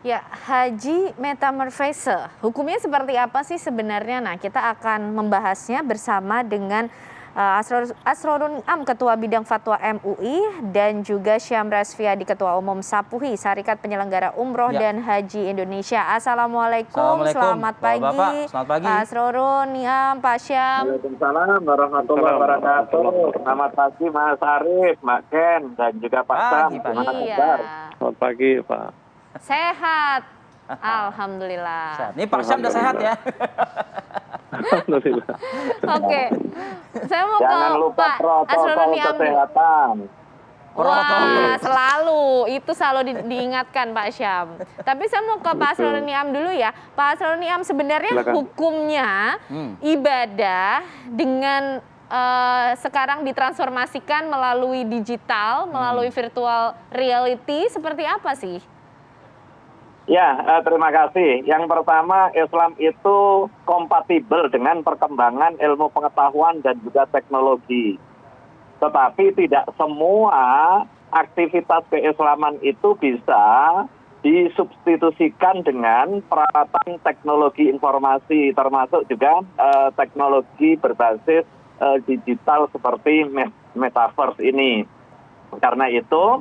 Ya, haji metamorfose, hukumnya seperti apa sih sebenarnya? Nah, kita akan membahasnya bersama dengan Asrorun Am, Ketua Bidang Fatwa MUI, dan juga Syam Rasviadi, Ketua Umum SAPUHI, Serikat Penyelenggara Umroh Ya. dan Haji Indonesia. Assalamualaikum, Assalamualaikum, selamat pagi. Bapak. Selamat pagi. Pak Asrorun, Niam, Pak Syam. Waalaikumsalam warahmatullahi wabarakatuh. Selamat pagi Mas Arif, Mbak Ken, dan juga Pak Sam. Gimana kabar? Selamat pagi Pak. Sehat. Alhamdulillah. Sehat. Ini Pak Syam udah sehat ya? Alhamdulillah. Oke, saya mau Jangan ke lupa Pak protokol Asrorun Niam. kesehatan. Wah, itu selalu diingatkan Pak Syam. Tapi saya mau ke Pak Asrorun Niam dulu ya. Pak Asrorun Niam, sebenarnya Silakan. hukumnya ibadah dengan sekarang ditransformasikan melalui digital, melalui virtual reality, seperti apa sih? Ya, terima kasih. Yang pertama, Islam itu kompatibel dengan perkembangan ilmu pengetahuan dan juga teknologi. Tetapi tidak semua aktivitas keislaman itu bisa disubstitusikan dengan peralatan teknologi informasi, termasuk juga teknologi berbasis digital seperti metaverse ini. Karena itu,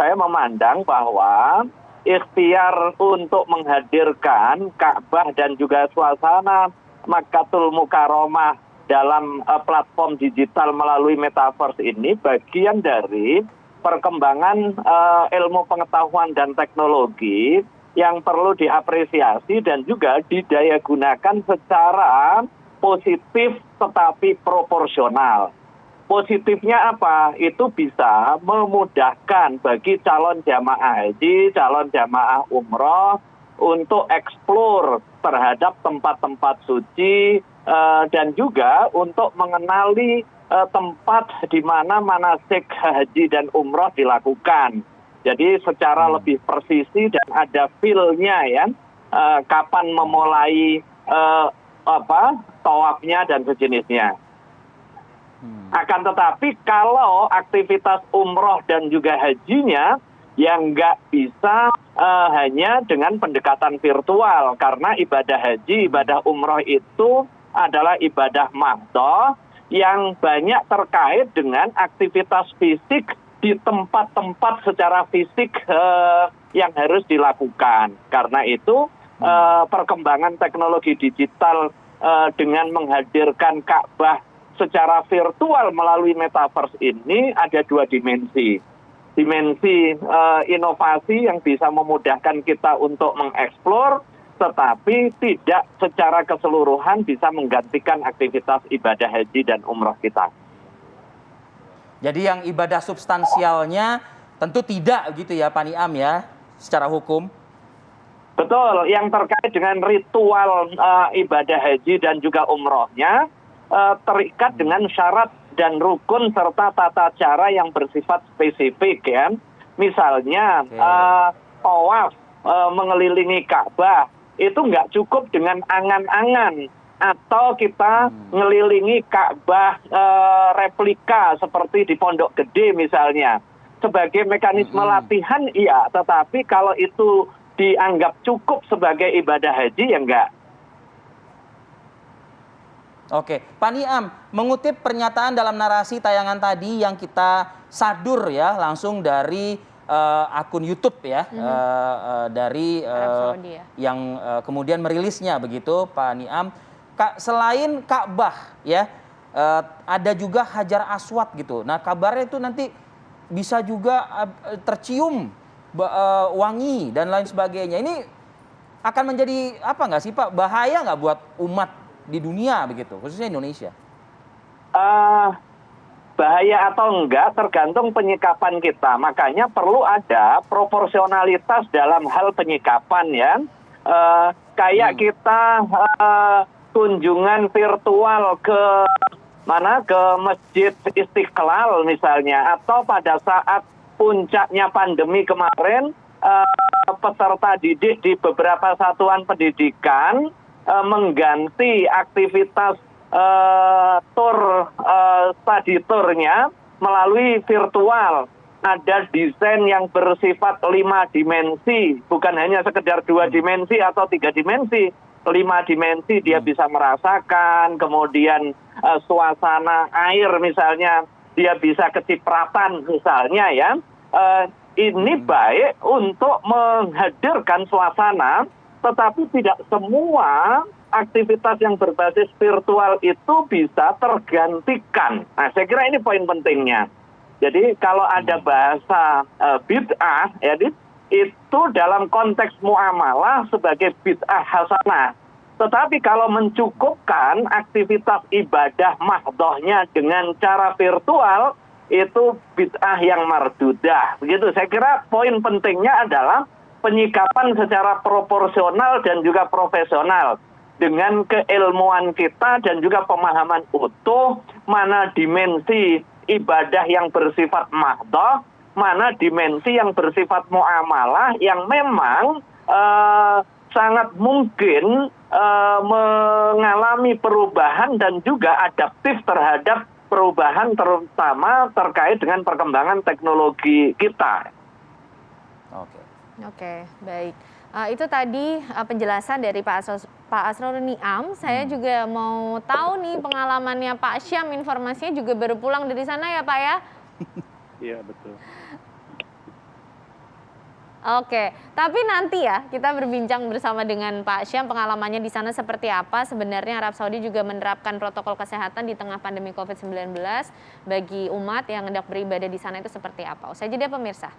saya memandang bahwa ikhtiar untuk menghadirkan Ka'bah dan juga suasana Makkatul Mukarramah dalam platform digital melalui metaverse ini bagian dari perkembangan ilmu pengetahuan dan teknologi yang perlu diapresiasi dan juga didayagunakan secara positif tetapi proporsional. Positifnya apa? Itu bisa memudahkan bagi calon jamaah haji, calon jamaah umroh untuk eksplor terhadap tempat-tempat suci dan juga untuk mengenali tempat di mana manasik haji dan umroh dilakukan. Jadi secara lebih presisi dan ada feel-nya ya, kapan memulai tawafnya dan sejenisnya. Akan tetapi kalau aktivitas umroh dan juga hajinya yang nggak bisa hanya dengan pendekatan virtual, karena ibadah haji, ibadah umroh itu adalah ibadah mahdhah yang banyak terkait dengan aktivitas fisik di tempat-tempat secara fisik yang harus dilakukan. Karena itu perkembangan teknologi digital dengan menghadirkan Ka'bah secara virtual melalui metaverse ini ada dua dimensi. Dimensi inovasi yang bisa memudahkan kita untuk mengeksplor, tetapi tidak secara keseluruhan bisa menggantikan aktivitas ibadah haji dan umroh kita. Jadi yang ibadah substansialnya tentu tidak gitu ya Pak Niam ya, secara hukum? Betul, yang terkait dengan ritual ibadah haji dan juga umrohnya, terikat dengan syarat dan rukun serta tata cara yang bersifat spesifik ya. Misalnya tawaf mengelilingi Ka'bah itu nggak cukup dengan angan-angan atau kita ngelilingi Ka'bah replika seperti di Pondok Gede misalnya. Sebagai mekanisme latihan iya, tetapi kalau itu dianggap cukup sebagai ibadah haji ya enggak. Oke, Pak Niam, mengutip pernyataan dalam narasi tayangan tadi yang kita sadur ya, langsung dari akun YouTube ya, dari yang kemudian merilisnya begitu, Pak Niam. Selain Ka'bah ya, ada juga Hajar Aswad gitu. Nah, kabarnya itu nanti bisa juga tercium wangi dan lain sebagainya. Ini akan menjadi apa nggak sih Pak? Bahaya nggak buat umat di dunia begitu, khususnya Indonesia? Bahaya atau enggak tergantung penyikapan kita. Makanya perlu ada proporsionalitas dalam hal penyikapan ya. Kayak kita kunjungan virtual ke Masjid Istiqlal misalnya, atau pada saat puncaknya pandemi kemarin peserta didik di beberapa satuan pendidikan mengganti aktivitas study tour-nya melalui virtual. ada desain yang bersifat 5 dimensi, bukan hanya sekedar 2 dimensi atau 3 dimensi. 5 dimensi dia bisa merasakan, kemudian suasana air misalnya, dia bisa kecipratan misalnya ya. Ini baik untuk menghadirkan suasana, tetapi tidak semua aktivitas yang berbasis virtual itu bisa tergantikan. Nah, saya kira ini poin pentingnya. Jadi kalau ada bahasa bid'ah, ya, itu dalam konteks muamalah sebagai bid'ah hasanah. Tetapi kalau mencukupkan aktivitas ibadah mahdohnya dengan cara virtual, itu bid'ah yang mardudah. Begitu, saya kira poin pentingnya adalah penyikapan secara proporsional dan juga profesional dengan keilmuan kita dan juga pemahaman utuh mana dimensi ibadah yang bersifat mahdoh, mana dimensi yang bersifat muamalah yang memang sangat mungkin mengalami perubahan dan juga adaptif terhadap perubahan terutama terkait dengan perkembangan teknologi kita. Oke, baik. Itu tadi penjelasan dari Pak Asrorun Niam. Saya juga mau tahu nih pengalamannya Pak Syam, informasinya juga baru pulang dari sana ya Pak ya? Iya, betul. Oke, tapi nanti ya kita berbincang bersama dengan Pak Syam pengalamannya di sana seperti apa. Sebenarnya Arab Saudi juga menerapkan protokol kesehatan di tengah pandemi COVID-19 bagi umat yang hendak beribadah di sana itu seperti apa. Usai jeda pemirsa.